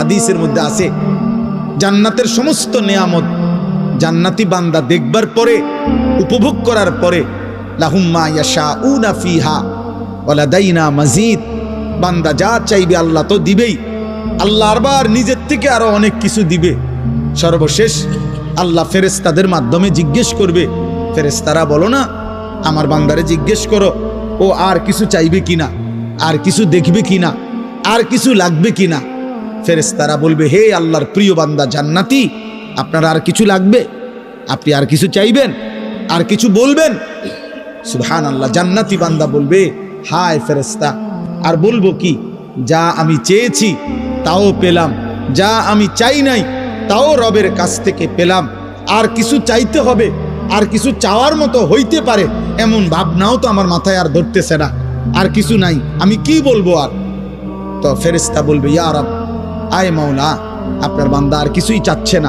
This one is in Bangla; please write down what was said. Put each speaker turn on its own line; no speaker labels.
হাদিসের মধ্যে আছে জান্নাতের সমস্ত নেয়ামত জান্নাতি বান্দা দেখবার পরে, উপভোগ করার পরে, লাহুম মা ইয়াশাউনা ফিহা ওয়া লাদাইনা মাজিদ, বান্দা যা চাইবে আল্লাহ তো দিবেই, আল্লাহ আবার নিজের থেকে আরো অনেক কিছু দিবে। সর্বশেষ আল্লাহ ফেরেশতাদের মাধ্যমে জিজ্ঞেস করবে, ফেরেশতারা বলো না আমার বান্দারে জিজ্ঞেস করো ও আর কিছু চাইবে কিনা, আর কিছু দেখবে কিনা, আর কিছু লাগবে কিনা। ফেরেশতারা বলবে, হে আল্লাহর প্রিয় বান্দা জান্নাতি, আপনার আর কিছু লাগবে, আপনি আর কিছু চাইবেন, আর কিছু বলবেন? সুবহানাল্লাহ। জান্নাতি বান্দা বলবে, হায় ফেরেশতা, আর বলবো কি, যা আমি চেয়েছি তাও পেলাম, যা আমি চাই নাই তাও রবের কাছ থেকে পেলাম, আর কিছু চাইতে হবে, আর কিছু চাওয়ার মতো হইতে পারে এমন ভাবনাও তো আমার মাথায় আর ধরতেছে না, আর কিছু নাই, আমি কি বলবো আর? তো ফেরেশতা বলবে, ইয়া রব, আয় মাওলা, আপনার বান্দা আর কিছুই চাচ্ছে না।